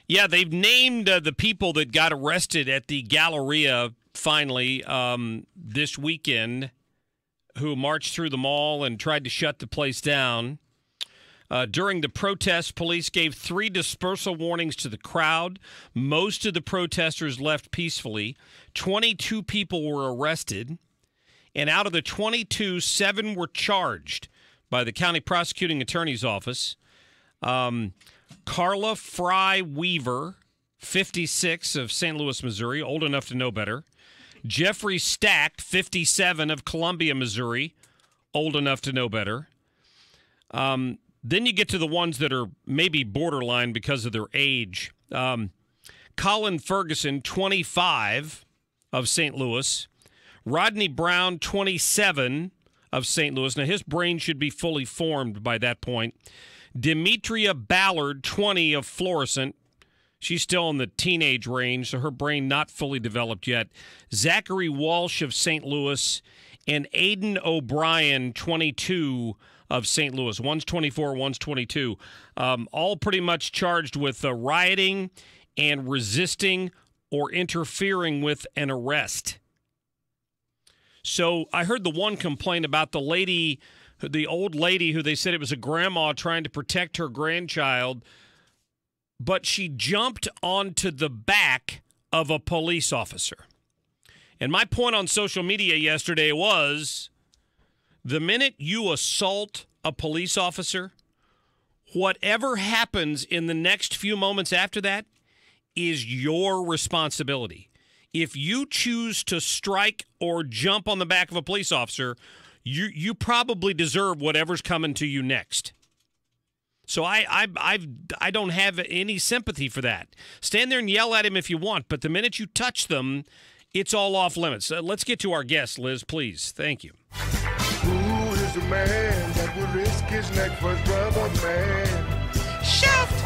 Yeah, they've named the people that got arrested at the Galleria finally this weekend, who marched through the mall and tried to shut the place down. During the protest, police gave 3 dispersal warnings to the crowd. Most of the protesters left peacefully. 22 people were arrested. And out of the 22, 7 were charged by the county prosecuting attorney's office. Carla Fry Weaver, 56, of St. Louis, Missouri, old enough to know better. Jeffrey Stack, 57, of Columbia, Missouri, old enough to know better. Then you get to the ones that are maybe borderline because of their age. Colin Ferguson, 25, of St. Louis. Rodney Brown, 27, of St. Louis. Now, his brain should be fully formed by that point. Demetria Ballard, 20, of Florissant. She's still in the teenage range, so her brain not fully developed yet. Zachary Walsh of St. Louis, and Aiden O'Brien, 22, of St. Louis. One's 24, one's 22. All pretty much charged with rioting and resisting or interfering with an arrest. So I heard the one complaint about the lady, the old lady who they said it was a grandma trying to protect her grandchild, but she jumped onto the back of a police officer. And my point on social media yesterday was, the minute you assault a police officer, whatever happens in the next few moments after that is your responsibility. If you choose to strike or jump on the back of a police officer, you probably deserve whatever's coming to you next. So I don't have any sympathy for that. Stand there and yell at him if you want, but the minute you touch them, it's all off limits. Let's get to our guest, Liz, please. Thank you. Who is the man that would risk his neck for his brother, man? Shaft!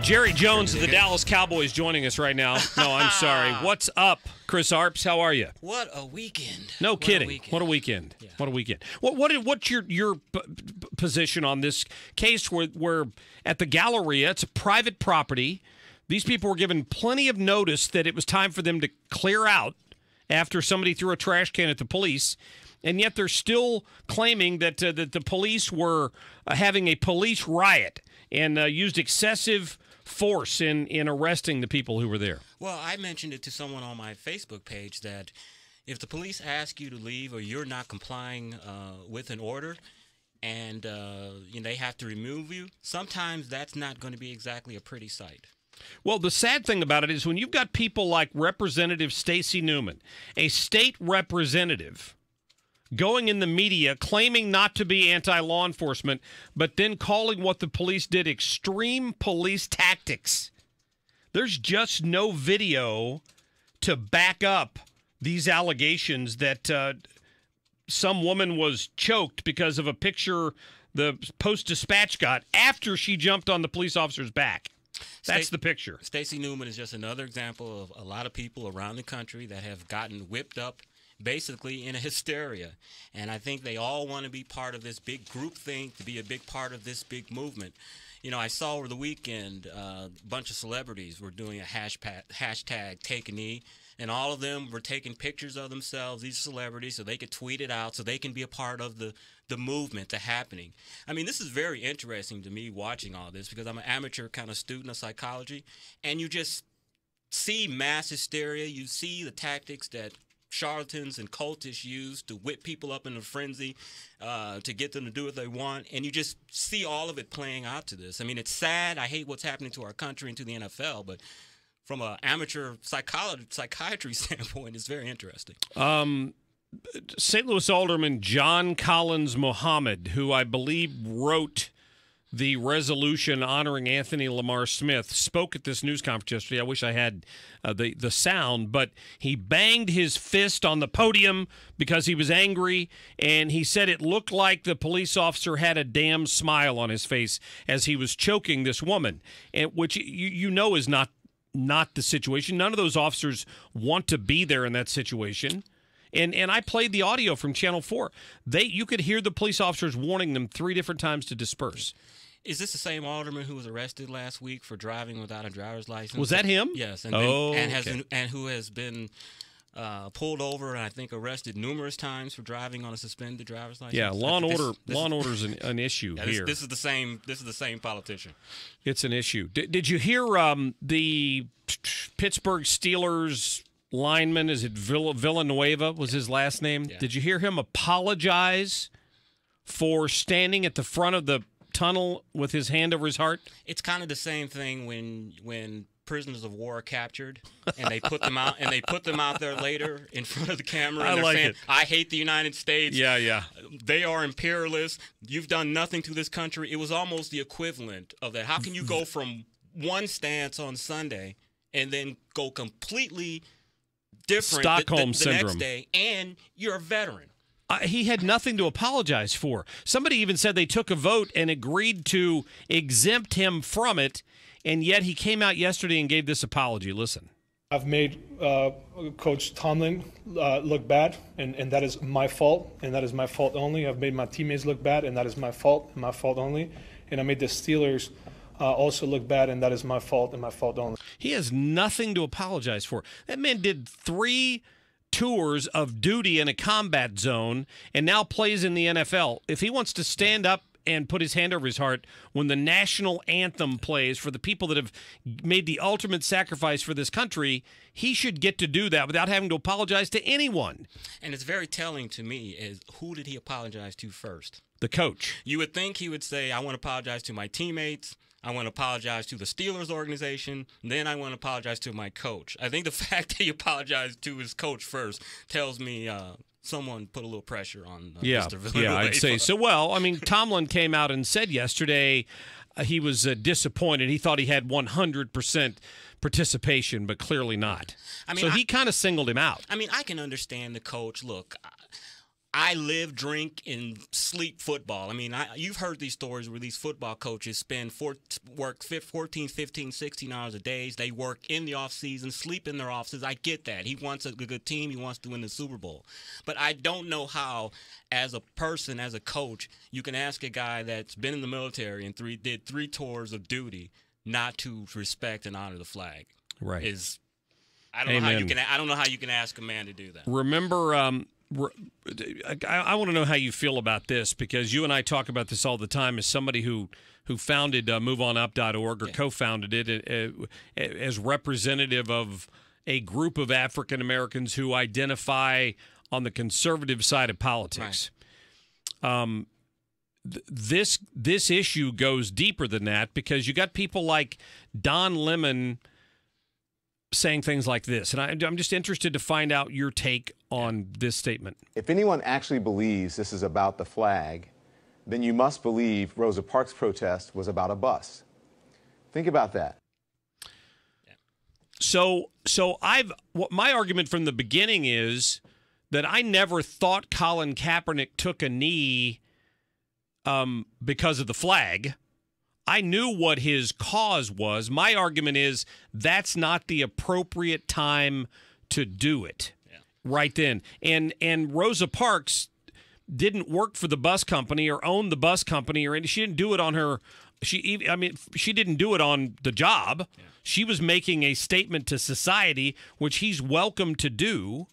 Jerry Jones of the Dallas Cowboys joining us right now. No, I'm sorry. What's up, Chris Arps? How are you? What a weekend. No kidding. What a weekend. Yeah. What a weekend. What's your position on this case where at the Galleria, it's a private property, these people were given plenty of notice that it was time for them to clear out after somebody threw a trash can at the police, and yet they're still claiming that the police were having a police riot and used excessive force in arresting the people who were there. Well, I mentioned it to someone on my Facebook page that if the police ask you to leave or you're not complying with an order and they have to remove you, sometimes that's not going to be exactly a pretty sight. Well, the sad thing about it is when you've got people like Representative Stacey Newman, a state representative, going in the media claiming not to be anti-law enforcement, but then calling what the police did extreme police tactics. There's just no video to back up these allegations that some woman was choked because of a picture the Post-Dispatch got after she jumped on the police officer's back. That's the picture. Stacey Newman is just another example of a lot of people around the country that have gotten whipped up basically in a hysteria. And I think they all want to be part of this big group thing, to be a big part of this big movement. You know, I saw over the weekend a bunch of celebrities were doing a hashtag Take a Knee, and all of them were taking pictures of themselves, these celebrities, so they could tweet it out, so they can be a part of the movement, the happening. I mean, this is very interesting to me watching all this because I'm an amateur kind of student of psychology, and you just see mass hysteria. You see the tactics that charlatans and cultists use to whip people up in a frenzy, to get them to do what they want, and you just see all of it playing out to this. I mean, it's sad. I hate what's happening to our country and to the NFL, but from an amateur psychiatry standpoint, it's very interesting. St. Louis Alderman John Collins Muhammad, who I believe wrote the resolution honoring Anthony Lamar Smith, spoke at this news conference yesterday. I wish I had the sound, but he banged his fist on the podium because he was angry, and he said it looked like the police officer had a damn smile on his face as he was choking this woman, and which you know is not the situation. None of those officers want to be there in that situation. And I played the audio from Channel 4. You could hear the police officers warning them 3 different times to disperse. Is this the same alderman who was arrested last week for driving without a driver's license? Was that him? Yes. And okay. and who has been pulled over and I think arrested numerous times for driving on a suspended driver's license? Yeah, law and order's an issue here. This is the same politician. It's an issue. Did you hear the Pittsburgh Steelers lineman? Is it Villanueva was his last name? Yeah. Did you hear him apologize for standing at the front of the tunnel with his hand over his heart? It's kind of the same thing when prisoners of war are captured and they put them out there later in front of the camera and they're saying, I hate the United States. Yeah. They are imperialists. You've done nothing to this country. It was almost the equivalent of that. How can you go from one stance on Sunday and then go completely different Stockholm the syndrome. next day, and you're a veteran? He had nothing to apologize for. Somebody even said they took a vote and agreed to exempt him from it, and yet he came out yesterday and gave this apology. Listen. I've made Coach Tomlin look bad, and that is my fault, and that is my fault only. I've made my teammates look bad, and that is my fault only. And I made the Steelers also look bad, and that is my fault and my fault only. He has nothing to apologize for. That man did 3 tours of duty in a combat zone and now plays in the NFL. If he wants to stand up and put his hand over his heart when the national anthem plays for the people that have made the ultimate sacrifice for this country, he should get to do that without having to apologize to anyone. And it's very telling to me is who did he apologize to first? The coach. You would think he would say, I want to apologize to my teammates. I want to apologize to the Steelers organization. Then I want to apologize to my coach. I think the fact that he apologized to his coach first tells me someone put a little pressure on Mr. Villanueva. Yeah, I'd say so. Well, I mean, Tomlin came out and said yesterday he was disappointed. He thought he had 100% participation, but clearly not. I mean, so he kind of singled him out. I mean, I can understand the coach. Look, I live, drink, and sleep football. I mean, you've heard these stories where these football coaches work 14, 15, 16 hours a day. They work in the offseason, sleep in their offices. I get that. He wants a good team. He wants to win the Super Bowl. But I don't know how, as a person, as a coach, you can ask a guy that's been in the military and did 3 tours of duty not to respect and honor the flag. Right. I don't know how you can ask a man to do that. Remember, I want to know how you feel about this, because you and I talk about this all the time as somebody who founded MoveOnUp.org or co-founded it as representative of a group of African Americans who identify on the conservative side of politics. Right. This issue goes deeper than that, because you got people like Don Lemon saying things like this. And I'm just interested to find out your take on this statement. If anyone actually believes this is about the flag, then you must believe Rosa Parks' protest was about a bus. Think about that. So my argument from the beginning is that I never thought Colin Kaepernick took a knee because of the flag. I knew what his cause was. My argument is that's not the appropriate time to do it right then. And Rosa Parks didn't work for the bus company or own the bus company, or she didn't do it on her. She didn't do it on the job. Yeah. She was making a statement to society, which he's welcome to do.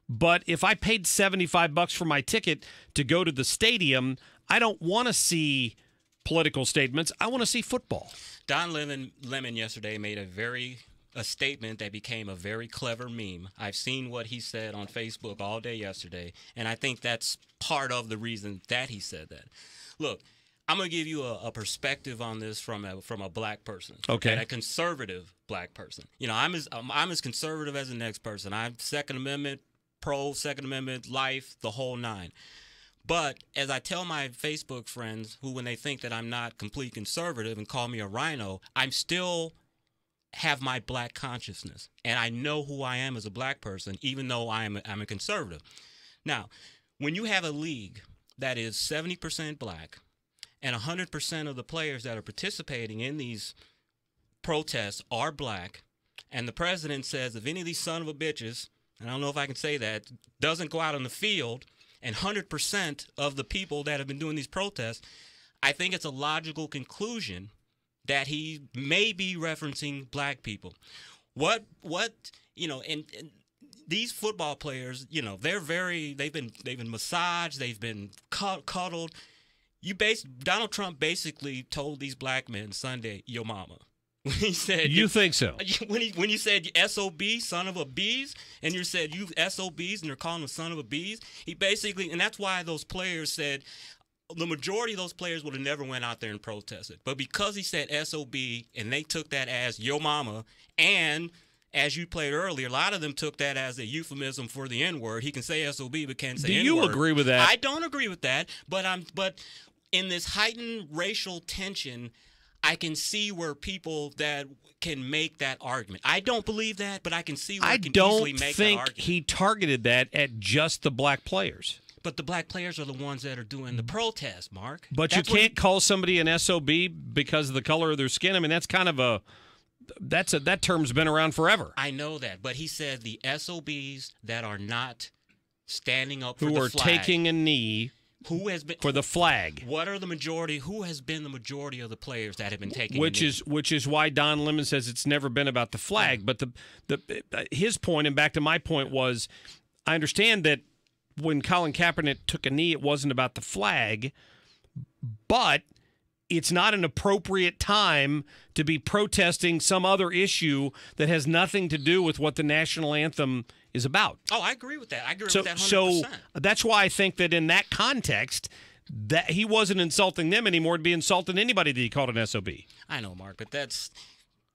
But if I paid $75 for my ticket to go to the stadium, I don't want to see political statements. I want to see football. Don Lemon yesterday made a statement that became a very clever meme. I've seen what he said on Facebook all day yesterday, and I think that's part of the reason that he said that. Look, I'm going to give you a perspective on this from a black person. Okay. And a conservative black person. You know, I'm as conservative as the next person. I'm Second Amendment, pro Second Amendment, life, the whole 9. But as I tell my Facebook friends who, when they think that I'm not complete conservative and call me a rhino, I'm still have my black consciousness. And I know who I am as a black person, even though I'm a conservative. Now, when you have a league that is 70% black and 100% of the players that are participating in these protests are black, and the president says if any of these son of a bitches, and I don't know if I can say that, doesn't go out on the field, and 100% of the people that have been doing these protests, I think it's a logical conclusion that he may be referencing black people. What and these football players, they've been massaged, they've been cuddled. Donald Trump basically told these black men Sunday, "Yo mama." When he said, "You think so?" When you said SOB, son of a bees, and you said you SOBs, and they're calling him son of a bees. He basically, and that's why those players said. The majority of those players would have never went out there and protested. But because he said SOB and they took that as yo mama, and as you played earlier, a lot of them took that as a euphemism for the N-word. He can say SOB but can't say N-word. Do you agree with that? I don't agree with that, but in this heightened racial tension, I can see where people that can make that argument. I don't believe that, but I can see where I can easily make that argument. I don't think he targeted that at just the black players. But the black players are the ones that are doing the protest, Mark. But you can't call somebody an SOB because of the color of their skin. I mean, that's kind of that term's been around forever. I know that, but he said the SOBs that are not standing up for the flag. Who are taking a knee for the flag. What are the majority? Who has been the majority of the players that have been taking a knee? Which is why Don Lemon says it's never been about the flag. But his point, and back to my point, was I understand that when Colin Kaepernick took a knee, it wasn't about the flag, but it's not an appropriate time to be protesting some other issue that has nothing to do with what the national anthem is about. Oh, I agree with that. I agree with that 100%. So that's why I think that in that context, that he wasn't insulting them anymore to be insulting anybody that he called an SOB. I know, Mark, but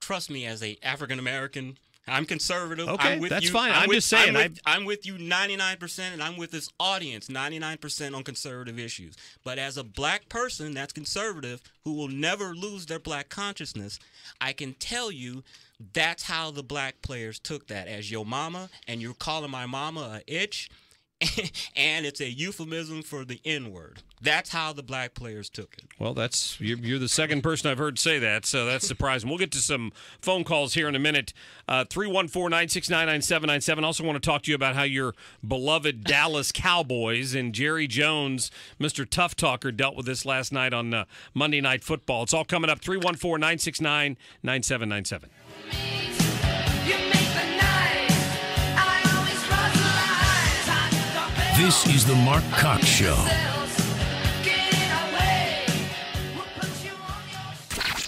trust me, as a African American, I'm conservative. Okay, I'm with that's you. fine. I'm just saying. I'm with you 99%, and I'm with this audience 99% on conservative issues. But as a black person that's conservative who will never lose their black consciousness, I can tell you that's how the black players took that as your mama, and you're calling my mama a itch, and it's a euphemism for the N-word. That's how the black players took it. Well, you're the second person I've heard say that, so that's surprising. We'll get to some phone calls here in a minute. 314-969-9797. Also want to talk to you about how your beloved Dallas Cowboys and Jerry Jones, Mr. Tough Talker, dealt with this last night on Monday Night Football. It's all coming up. 314-969-9797. This is the Marc Cox Show.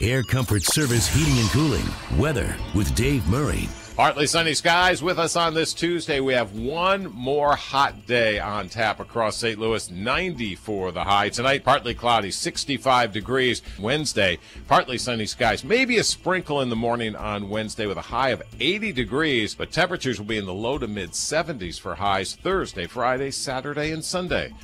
Air Comfort Service Heating and Cooling. Weather with Dave Murray. Partly sunny skies with us on this Tuesday. We have one more hot day on tap across St. Louis, 90 for the high. Tonight, partly cloudy, 65 degrees. Wednesday, partly sunny skies. Maybe a sprinkle in the morning on Wednesday with a high of 80 degrees, but temperatures will be in the low to mid 70s for highs Thursday, Friday, Saturday, and Sunday.